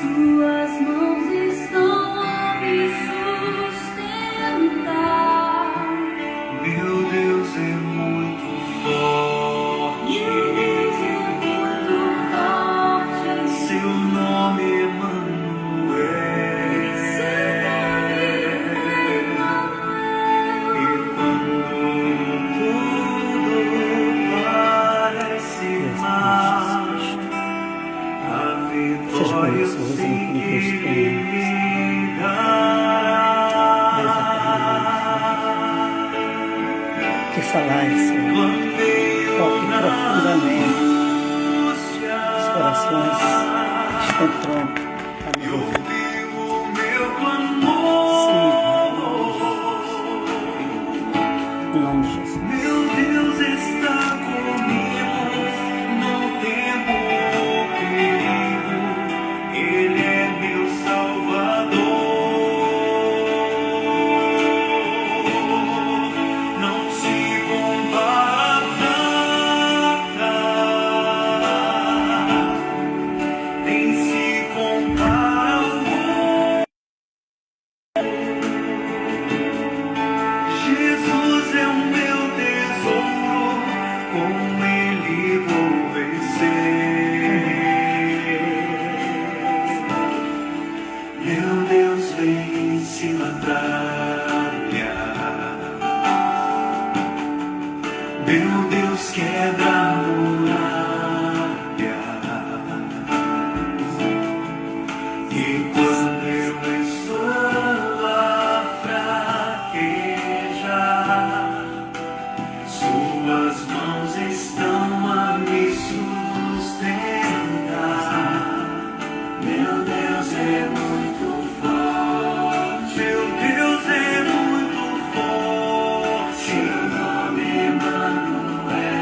Suas mãos estão a me sustentar. Meu Deus é muito forte. Meu Deus é muito forte. Seu nome é Emanuel. E quando tudo parece mal, a vitória eu sei que Ele me dará. Que falar, Senhor, toque profundamente os corações que estão prontos a nos Eu ouvir. vivo meu clamor. Em nome de Jesus. Meu Deus está comigo, não temo o perigo. Ele é meu Salvador. Não se compara nada, nem se compara ao mundo. Jesus é o meu tesouro, com Ele vou vencer. Meu Deus vence batalha, meu Deus quebra a muralha. E quando eu estou a fraquejar, suas mãos estão a me sustentar. Meu Deus é muito forte. Meu Deus é muito forte. Seu nome é Emanuel.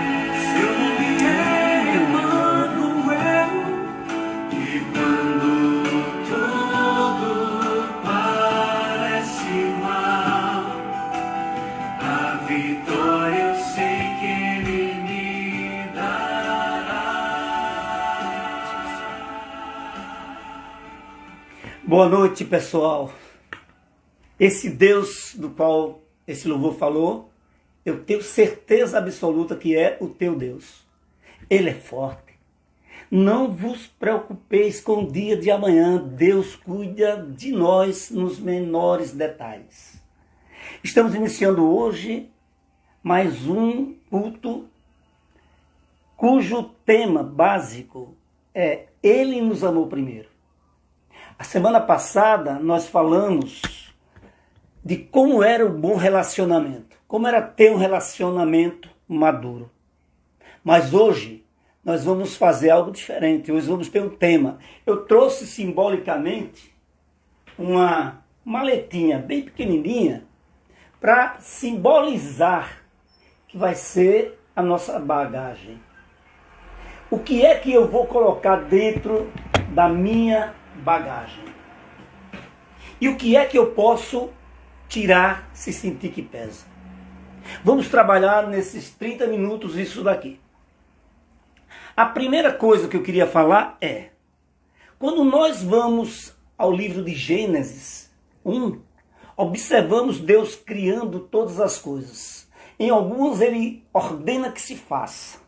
Seu nome é Emanuel. E quando tudo parece mal, a vitória eu sei que Ele me dará. Boa noite, pessoal. Esse Deus do qual esse louvor falou, eu tenho certeza absoluta que é o teu Deus. Ele é forte. Não vos preocupeis com o dia de amanhã. Deus cuida de nós nos menores detalhes. Estamos iniciando hoje mais um culto cujo tema básico é Ele nos amou primeiro. A semana passada nós falamos de como era o bom relacionamento, como era ter um relacionamento maduro. Mas hoje nós vamos fazer algo diferente, hoje vamos ter um tema. Eu trouxe simbolicamente uma maletinha bem pequenininha para simbolizar que vai ser a nossa bagagem. O que é que eu vou colocar dentro da minha bagagem? E o que é que eu posso tirar se sentir que pesa? Vamos trabalhar nesses 30 minutos isso daqui. A primeira coisa que eu queria falar é, quando nós vamos ao livro de Gênesis 1, observamos Deus criando todas as coisas. Em algumas ele ordena que se faça,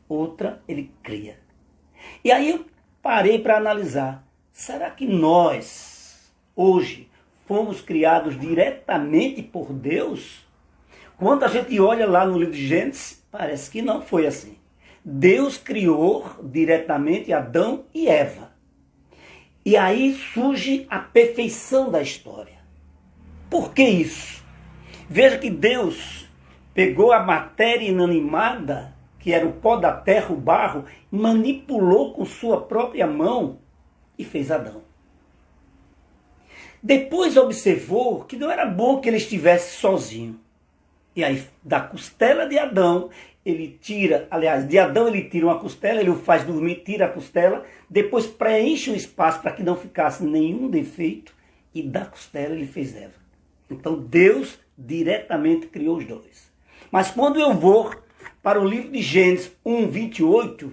outra ele cria. E aí eu parei para analisar, será que nós, hoje, fomos criados diretamente por Deus? Quando a gente olha lá no livro de Gênesis, parece que não foi assim. Deus criou diretamente Adão e Eva. E aí surge a perfeição da história. Por que isso? Veja que Deus pegou a matéria inanimada, que era o pó da terra, o barro, manipulou com sua própria mão e fez Adão. Depois observou que não era bom que ele estivesse sozinho. E aí, da costela de Adão, ele tira, aliás, de Adão ele tira uma costela, ele o faz dormir, tira a costela, depois preenche o espaço para que não ficasse nenhum defeito, e da costela ele fez Eva. Então Deus diretamente criou os dois. Mas quando eu vou para o livro de Gênesis 1:28,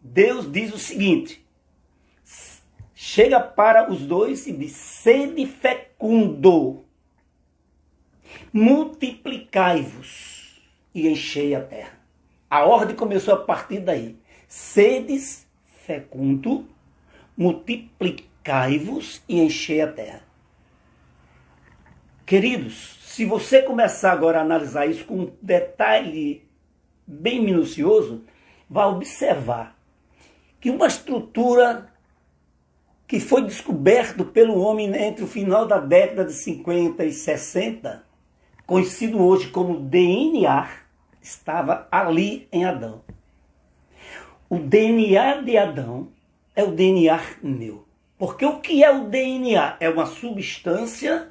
Deus diz o seguinte: chega para os dois e diz: sede fecundo, multiplicai-vos e enchei a terra. A ordem começou a partir daí. Sedes fecundo, multiplicai-vos e enchei a terra. Queridos, se você começar agora a analisar isso com um detalhe bem minucioso, vai observar que uma estrutura que foi descoberto pelo homem entre o final da década de 50 e 60, conhecido hoje como DNA, estava ali em Adão. O DNA de Adão é o DNA meu. Porque o que é o DNA? É uma substância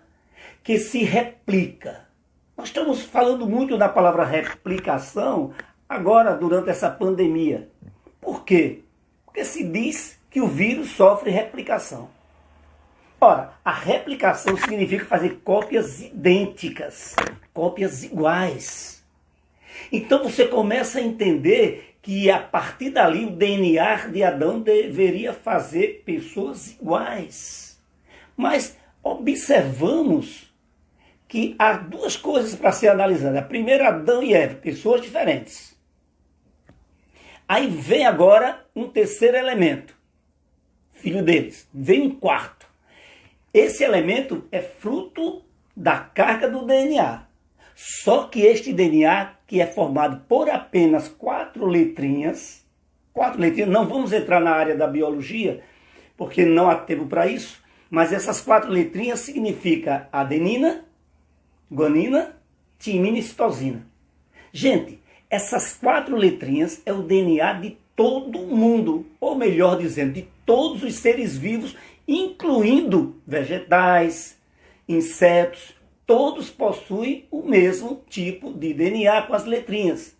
que se replica. Nós estamos falando muito da palavra replicação agora durante essa pandemia. Por quê? Porque se diz que o vírus sofre replicação. Ora, a replicação significa fazer cópias idênticas, cópias iguais. Então você começa a entender que a partir dali o DNA de Adão deveria fazer pessoas iguais. Mas observamos que há duas coisas para ser analisadas. A primeira, Adão e Eva, pessoas diferentes. Aí vem agora um terceiro elemento, filho deles. Vem um quarto. Esse elemento é fruto da carga do DNA. Só que este DNA, que é formado por apenas 4 letrinhas, não vamos entrar na área da biologia, porque não há tempo para isso, mas essas 4 letrinhas significam adenina, guanina, timina e citosina. Gente, essas 4 letrinhas é o DNA de todo mundo, ou melhor dizendo, de todos os seres vivos, incluindo vegetais, insetos, todos possuem o mesmo tipo de DNA com as letrinhas.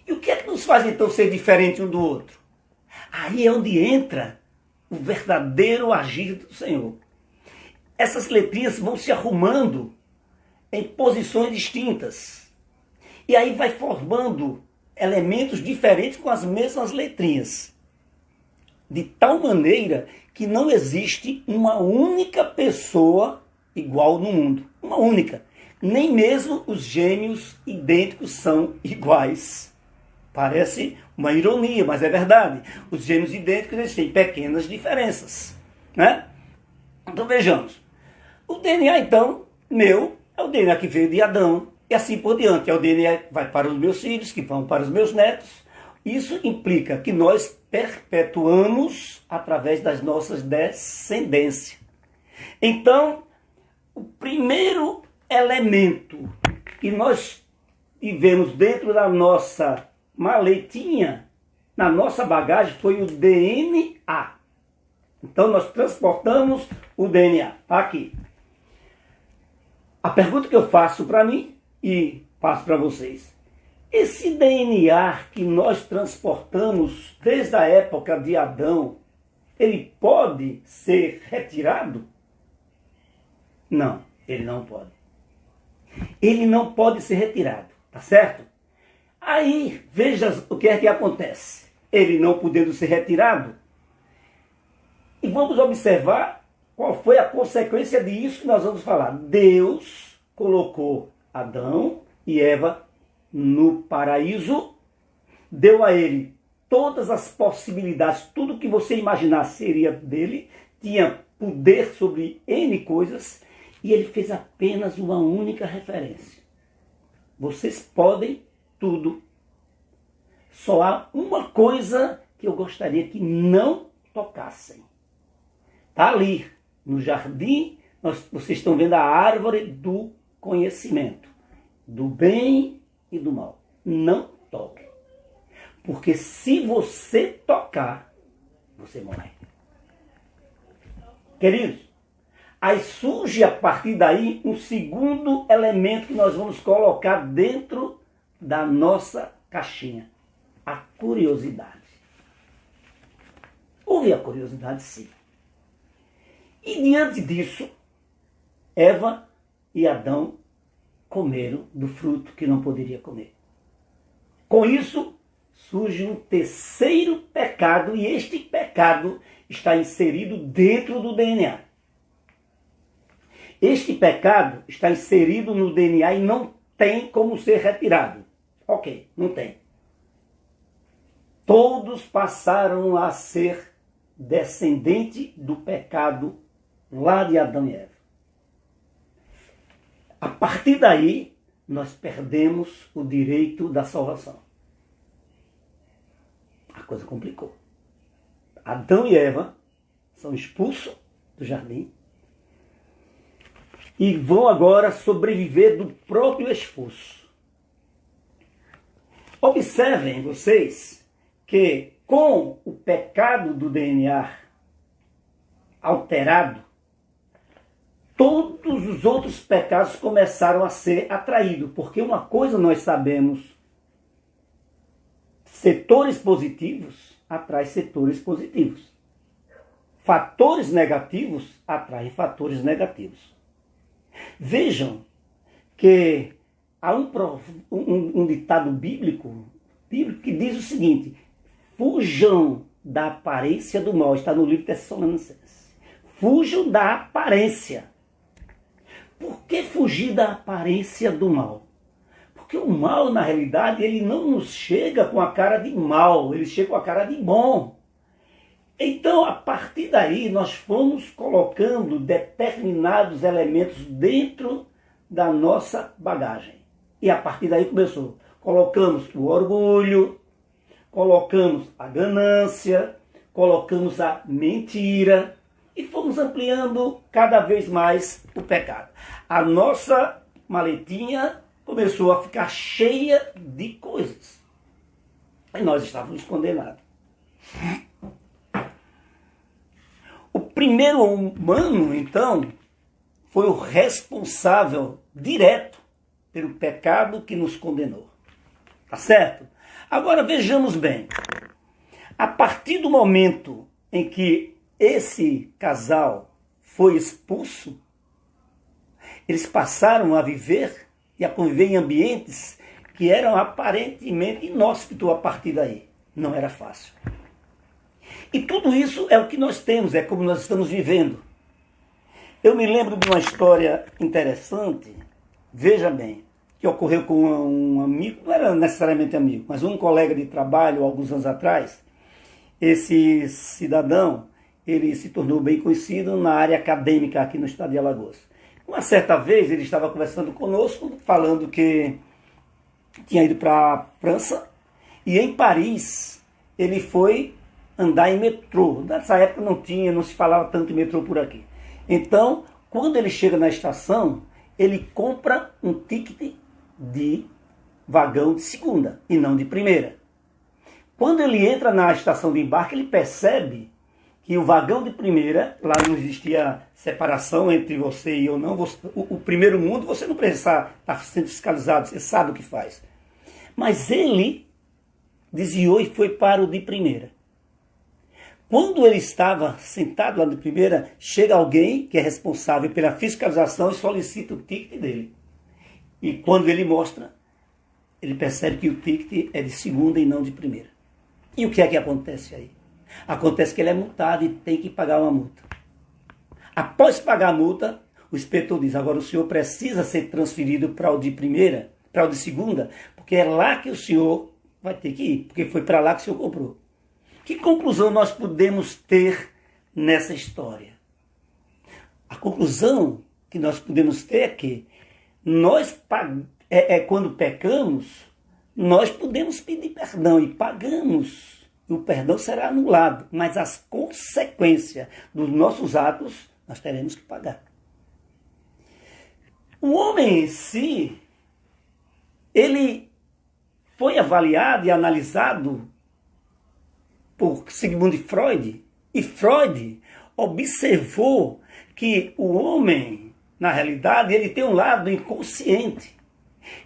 E o que é que nos faz então ser diferente um do outro? Aí é onde entra o verdadeiro agir do Senhor. Essas letrinhas vão se arrumando em posições distintas. E aí vai formando elementos diferentes com as mesmas letrinhas. De tal maneira que não existe uma única pessoa igual no mundo. Uma única. Nem mesmo os gêmeos idênticos são iguais. Parece uma ironia, mas é verdade. Os gêmeos idênticos eles têm pequenas diferenças, né? Então vejamos. O DNA, então, meu, é o DNA que veio de Adão, e assim por diante. É o DNA que vai para os meus filhos, que vão para os meus netos. Isso implica que nós perpetuamos através das nossas descendências. Então, o primeiro elemento que nós tivemos dentro da nossa maletinha, na nossa bagagem, foi o DNA. Então, nós transportamos o DNA. Tá aqui. A pergunta que eu faço para mim e passo para vocês. Esse DNA que nós transportamos desde a época de Adão, ele pode ser retirado? Não, ele não pode. Ele não pode ser retirado, tá certo? Aí, veja o que é que acontece. Ele não podendo ser retirado, e vamos observar qual foi a consequência disso que nós vamos falar. Deus colocou Adão e Eva no paraíso, deu a ele todas as possibilidades, tudo que você imaginar seria dele, tinha poder sobre N coisas, e ele fez apenas uma única referência. Vocês podem tudo. Só há uma coisa que eu gostaria que não tocassem. Está ali, no jardim, vocês estão vendo a árvore do conhecimento, do bem e do mal. Não toquem. Porque se você tocar, você morre. Queridos, aí surge a partir daí um segundo elemento que nós vamos colocar dentro da nossa caixinha. A curiosidade. Houve a curiosidade, sim. E diante disso, Eva e Adão comeram do fruto que não poderia comer. Com isso, surge um terceiro pecado, e este pecado está inserido dentro do DNA. Este pecado está inserido no DNA e não tem como ser retirado. Ok, não tem. Todos passaram a ser descendente do pecado lá de Adão e Eva. A partir daí, nós perdemos o direito da salvação. A coisa complicou. Adão e Eva são expulsos do jardim e vão agora sobreviver do próprio esforço. Observem vocês que com o pecado do DNA alterado, todos os outros pecados começaram a ser atraídos, porque uma coisa nós sabemos: setores positivos atraem setores positivos. Fatores negativos atraem fatores negativos. Vejam que há um ditado bíblico que diz o seguinte: fujam da aparência do mal. Está no livro de Tessalonicenses. Fujam da aparência. Por que fugir da aparência do mal? Porque o mal, na realidade, ele não nos chega com a cara de mal, ele chega com a cara de bom. Então, a partir daí, nós fomos colocando determinados elementos dentro da nossa bagagem. E a partir daí começou. Colocamos o orgulho, colocamos a ganância, colocamos a mentira e fomos ampliando cada vez mais o pecado. A nossa maletinha começou a ficar cheia de coisas. E nós estávamos condenados. O primeiro humano, então, foi o responsável direto pelo pecado que nos condenou. Tá certo? Agora vejamos bem. A partir do momento em que esse casal foi expulso, eles passaram a viver e a conviver em ambientes que eram aparentemente inóspitos a partir daí. Não era fácil. E tudo isso é o que nós temos, é como nós estamos vivendo. Eu me lembro de uma história interessante, veja bem, que ocorreu com um amigo, não era necessariamente amigo, mas um colega de trabalho alguns anos atrás. Esse cidadão, ele se tornou bem conhecido na área acadêmica aqui no estado de Alagoas. Uma certa vez ele estava conversando conosco, falando que tinha ido para a França e em Paris ele foi andar em metrô. Nessa época não se falava tanto em metrô por aqui. Então, quando ele chega na estação, ele compra um ticket de vagão de segunda e não de primeira. Quando ele entra na estação de embarque, ele percebe que o vagão de primeira, lá não existia separação entre você e eu não. O primeiro mundo, você não precisa estar sendo fiscalizado, você sabe o que faz. Mas ele desviou e foi para o de primeira. Quando ele estava sentado lá de primeira, chega alguém que é responsável pela fiscalização e solicita o ticket dele. E quando ele mostra, ele percebe que o ticket é de segunda e não de primeira. E o que é que acontece aí? Acontece que ele é multado e tem que pagar uma multa. Após pagar a multa, o inspetor diz: agora o senhor precisa ser transferido para o de primeira, para o de segunda, porque é lá que o senhor vai ter que ir, porque foi para lá que o senhor comprou. Que conclusão nós podemos ter nessa história? A conclusão que nós podemos ter é que quando pecamos, nós podemos pedir perdão e pagamos. O perdão será anulado, mas as consequências dos nossos atos nós teremos que pagar. O homem em si, ele foi avaliado e analisado por Sigmund Freud, e Freud observou que o homem, na realidade, ele tem um lado inconsciente.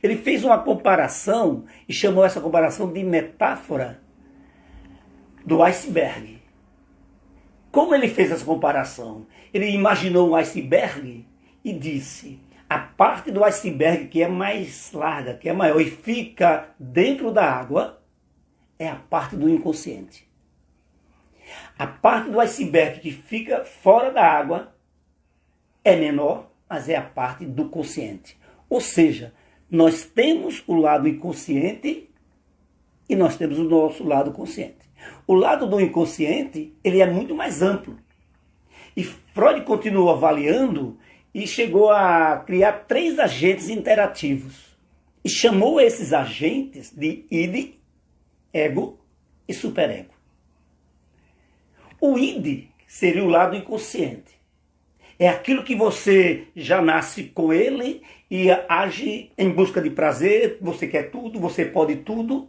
Ele fez uma comparação e chamou essa comparação de metáfora do iceberg. Como ele fez essa comparação? Ele imaginou um iceberg e disse: a parte do iceberg que é mais larga, que é maior e fica dentro da água, é a parte do inconsciente. A parte do iceberg que fica fora da água é menor, mas é a parte do consciente. Ou seja, nós temos o lado inconsciente e nós temos o nosso lado consciente. O lado do inconsciente, ele é muito mais amplo. E Freud continuou avaliando e chegou a criar 3 agentes interativos. E chamou esses agentes de id, ego e superego. O id seria o lado inconsciente. É aquilo que você já nasce com ele e age em busca de prazer, você quer tudo, você pode tudo.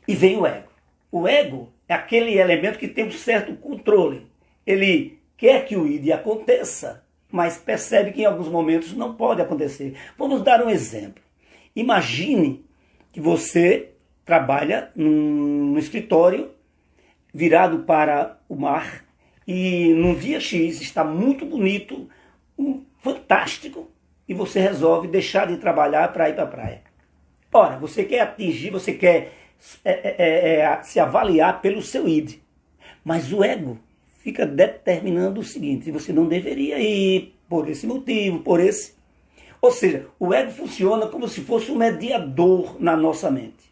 E vem o ego. O ego é aquele elemento que tem um certo controle. Ele quer que o id aconteça, mas percebe que em alguns momentos não pode acontecer. Vamos dar um exemplo. Imagine que você trabalha num escritório virado para o mar e num dia X está muito bonito, fantástico, e você resolve deixar de trabalhar para ir para a praia. Ora, você quer atingir, você quer se avaliar pelo seu id, mas o ego fica determinando o seguinte: você não deveria ir por esse motivo, por esse. Ou seja, o ego funciona como se fosse um mediador na nossa mente.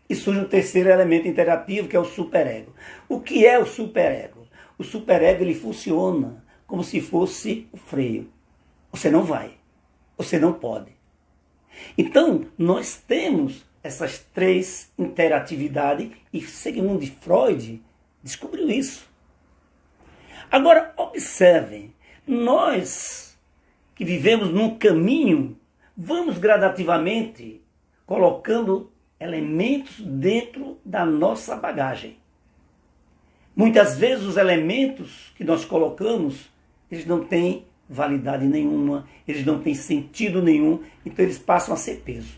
E surge um terceiro elemento interativo, que é o superego. O que é o superego? O superego, ele funciona como se fosse o freio. Você não vai, você não pode. Então, nós temos essas 3 interatividades e, segundo Freud, descobriu isso. Agora, observem, nós que vivemos num caminho, vamos gradativamente colocando elementos dentro da nossa bagagem. Muitas vezes os elementos que nós colocamos, eles não têm validade nenhuma, eles não têm sentido nenhum, então eles passam a ser peso.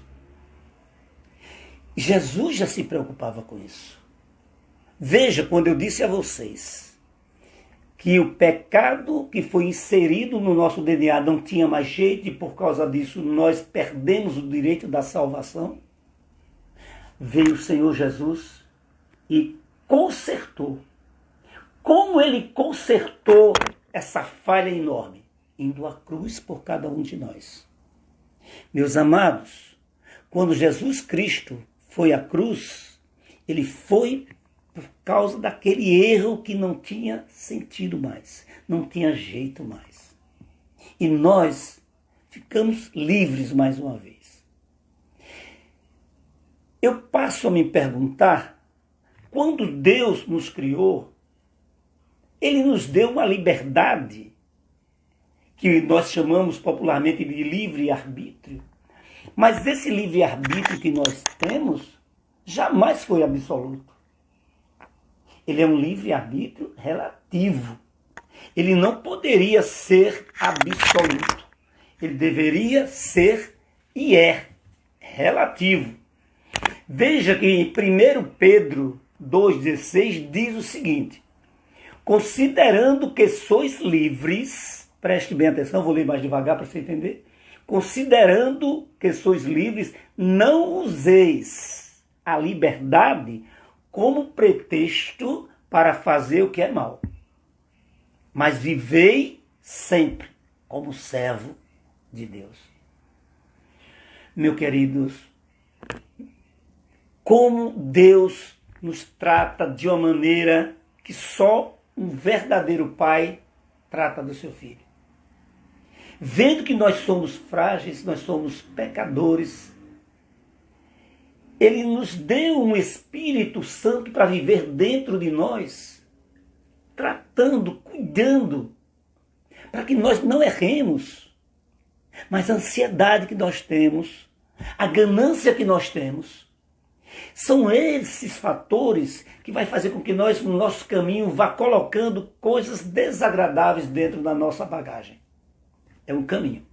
Jesus já se preocupava com isso. Veja, quando eu disse a vocês que o pecado que foi inserido no nosso DNA não tinha mais jeito e por causa disso nós perdemos o direito da salvação, veio o Senhor Jesus e consertou. Como ele consertou essa falha enorme? Indo à cruz por cada um de nós. Meus amados, quando Jesus Cristo foi à cruz, ele foi por causa daquele erro que não tinha sentido mais, não tinha jeito mais. E nós ficamos livres mais uma vez. Eu passo a me perguntar, quando Deus nos criou, ele nos deu uma liberdade que nós chamamos popularmente de livre-arbítrio. Mas esse livre-arbítrio que nós temos jamais foi absoluto. Ele é um livre-arbítrio relativo. Ele não poderia ser absoluto. Ele deveria ser e é relativo. Veja que em 1 Pedro 2,16 diz o seguinte: considerando que sois livres, preste bem atenção, vou ler mais devagar para você entender. Considerando que sois livres, não useis a liberdade como pretexto para fazer o que é mal, mas vivei sempre como servo de Deus. Meus queridos, como Deus nos trata de uma maneira que só um verdadeiro pai trata do seu filho. Vendo que nós somos frágeis, nós somos pecadores, ele nos deu um Espírito Santo para viver dentro de nós, tratando, cuidando, para que nós não erremos. Mas a ansiedade que nós temos, a ganância que nós temos, são esses fatores que vai fazer com que nós, no nosso caminho, vá colocando coisas desagradáveis dentro da nossa bagagem. É um caminho.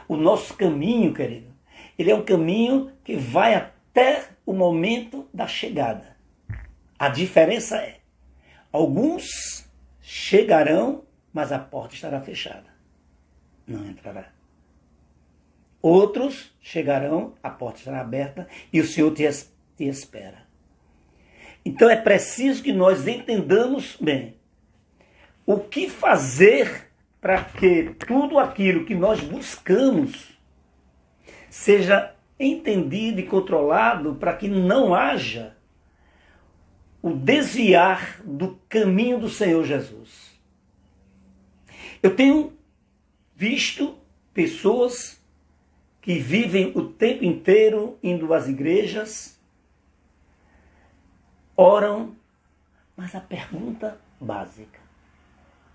O nosso caminho, querido, ele é um caminho que vai até o momento da chegada. A diferença é, alguns chegarão, mas a porta estará fechada. Não entrará. Outros chegarão, a porta estará aberta e o Senhor te espera. Então é preciso que nós entendamos bem o que fazer para que tudo aquilo que nós buscamos seja entendido e controlado, para que não haja o desviar do caminho do Senhor Jesus. Eu tenho visto pessoas que vivem o tempo inteiro indo às igrejas, oram, mas a pergunta básica: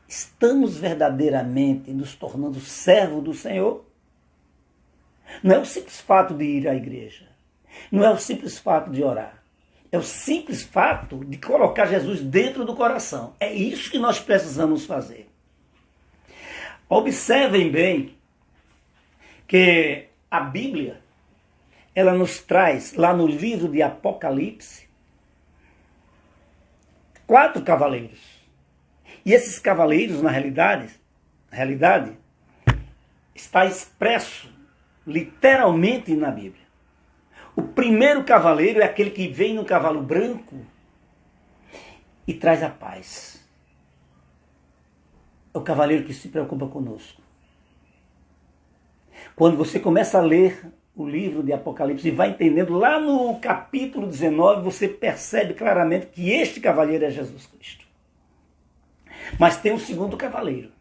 estamos verdadeiramente nos tornando servo do Senhor? Não é o simples fato de ir à igreja, não é o simples fato de orar, é o simples fato de colocar Jesus dentro do coração. É isso que nós precisamos fazer. Observem bem que a Bíblia, ela nos traz, lá no livro de Apocalipse, 4 cavaleiros. E esses cavaleiros, na realidade, está expresso literalmente na Bíblia. O primeiro cavaleiro é aquele que vem no cavalo branco e traz a paz. É o cavaleiro que se preocupa conosco. Quando você começa a ler o livro de Apocalipse e vai entendendo, lá no capítulo 19, você percebe claramente que este cavaleiro é Jesus Cristo. Mas tem o segundo cavaleiro.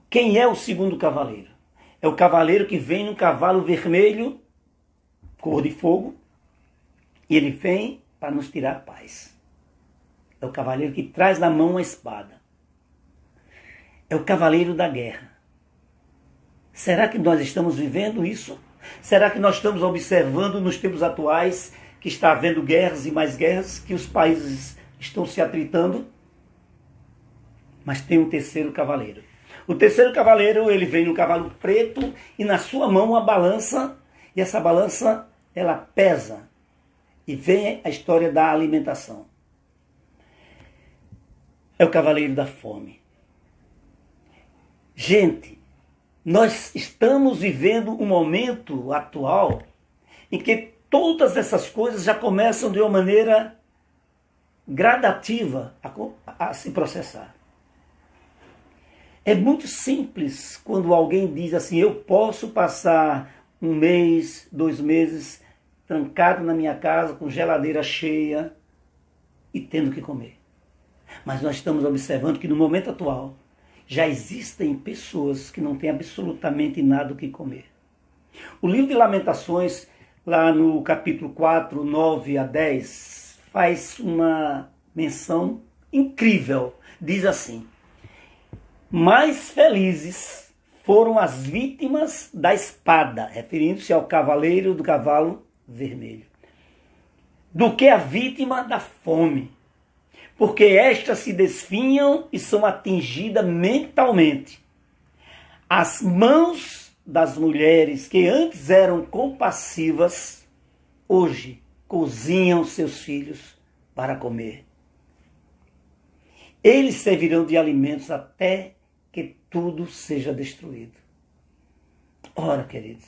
Quem é o segundo cavaleiro? É o cavaleiro que vem num cavalo vermelho, cor de fogo, e ele vem para nos tirar a paz. É o cavaleiro que traz na mão a espada. É o cavaleiro da guerra. Será que nós estamos vivendo isso? Será que nós estamos observando nos tempos atuais que está havendo guerras e mais guerras, que os países estão se atritando? Mas tem um terceiro cavaleiro. O terceiro cavaleiro, ele vem num cavalo preto e na sua mão uma balança, e essa balança, ela pesa. E vem a história da alimentação. É o cavaleiro da fome. Gente, nós estamos vivendo um momento atual em que todas essas coisas já começam de uma maneira gradativa a se processar. É muito simples quando alguém diz assim: eu posso passar 1 mês, 2 meses trancado na minha casa com geladeira cheia e tendo que comer. Mas nós estamos observando que no momento atual já existem pessoas que não têm absolutamente nada o que comer. O livro de Lamentações, lá no capítulo 4, 9 a 10, faz uma menção incrível. Diz assim: mais felizes foram as vítimas da espada, referindo-se ao cavaleiro do cavalo vermelho, do que a vítima da fome, porque estas se desfinham e são atingidas mentalmente. As mãos das mulheres que antes eram compassivas, hoje cozinham seus filhos para comer. Eles servirão de alimentos até que tudo seja destruído. Ora, queridos,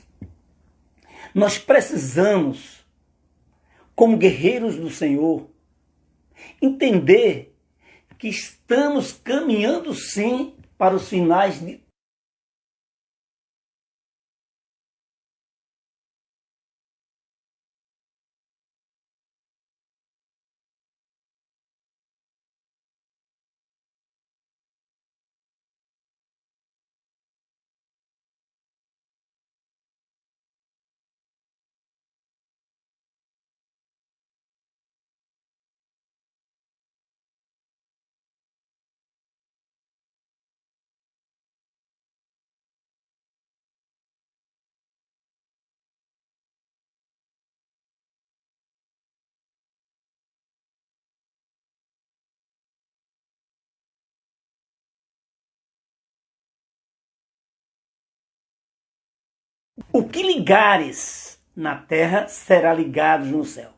nós precisamos, como guerreiros do Senhor, entender que estamos caminhando sim para os finais de o que ligares na terra será ligado no céu.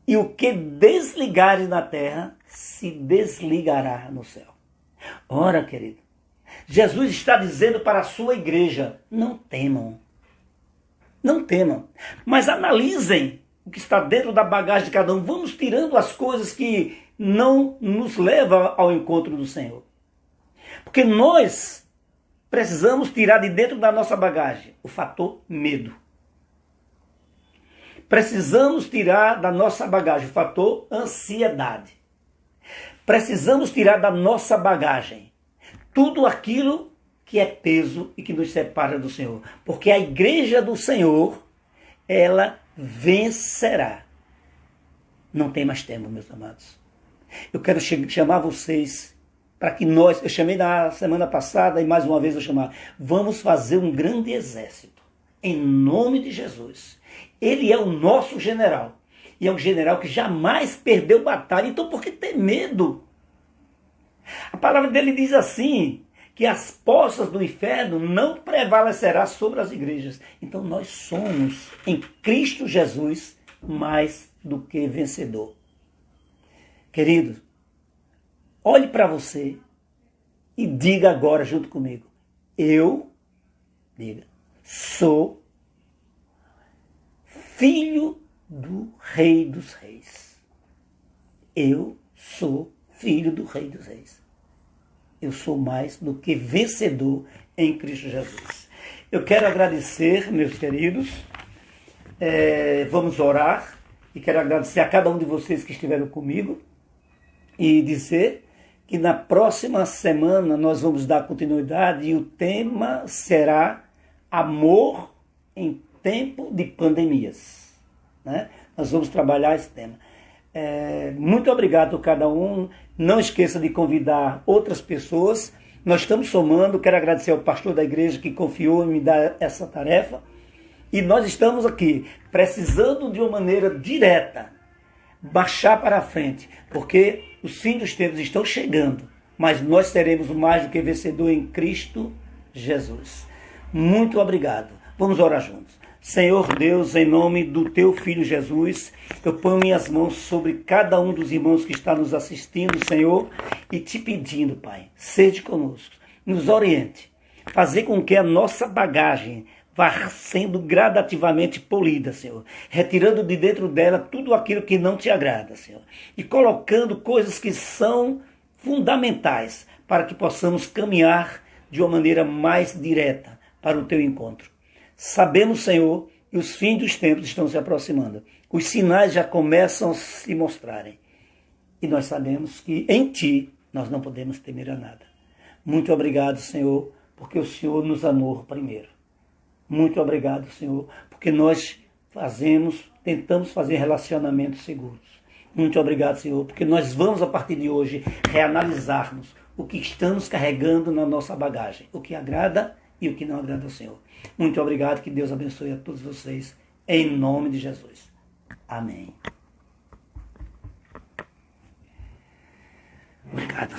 E o que desligares na terra se desligará no céu. Ora, querido, Jesus está dizendo para a sua igreja: não temam. Não temam, mas analisem o que está dentro da bagagem de cada um. Vamos tirando as coisas que não nos levam ao encontro do Senhor. Porque nós precisamos tirar de dentro da nossa bagagem o fator medo. Precisamos tirar da nossa bagagem o fator ansiedade. Precisamos tirar da nossa bagagem tudo aquilo que é peso e que nos separa do Senhor. Porque a igreja do Senhor, ela vencerá. Não tem mais tempo, meus amados. Eu quero chamar vocês para que nós, eu chamei na semana passada e mais uma vez eu chamar, vamos fazer um grande exército, em nome de Jesus. Ele é o nosso general, e é um general que jamais perdeu batalha, então por que ter medo? A palavra dele diz assim, que as portas do inferno não prevalecerá sobre as igrejas. Então nós somos, em Cristo Jesus, mais do que vencedor. Querido, olhe para você e diga agora junto comigo, sou filho do Rei dos Reis. Eu sou filho do Rei dos Reis. Eu sou mais do que vencedor em Cristo Jesus. Eu quero agradecer, meus queridos, vamos orar, e quero agradecer a cada um de vocês que estiveram comigo, e dizer que na próxima semana nós vamos dar continuidade, e o tema será amor em tempo de pandemias. Né? Nós vamos trabalhar esse tema. Muito obrigado a cada um. Não esqueça de convidar outras pessoas. Nós estamos somando. Quero agradecer ao pastor da igreja que confiou em me dar essa tarefa. E nós estamos aqui precisando de uma maneira direta baixar para a frente, porque os fins dos tempos estão chegando, mas nós seremos mais do que vencedor em Cristo Jesus. Muito obrigado. Vamos orar juntos. Senhor Deus, em nome do Teu Filho Jesus, eu ponho minhas mãos sobre cada um dos irmãos que está nos assistindo, Senhor, e te pedindo, Pai, seja conosco, nos oriente, fazer com que a nossa bagagem vá sendo gradativamente polida, Senhor, retirando de dentro dela tudo aquilo que não te agrada, Senhor, e colocando coisas que são fundamentais para que possamos caminhar de uma maneira mais direta para o Teu encontro. Sabemos, Senhor, que os fins dos tempos estão se aproximando. Os sinais já começam a se mostrarem. E nós sabemos que em Ti nós não podemos temer a nada. Muito obrigado, Senhor, porque o Senhor nos amou primeiro. Muito obrigado, Senhor, porque nós tentamos fazer relacionamentos seguros. Muito obrigado, Senhor, porque nós vamos, a partir de hoje, reanalisarmos o que estamos carregando na nossa bagagem, o que agrada e o que não agrada ao Senhor. Muito obrigado, que Deus abençoe a todos vocês, em nome de Jesus. Amém. Obrigado.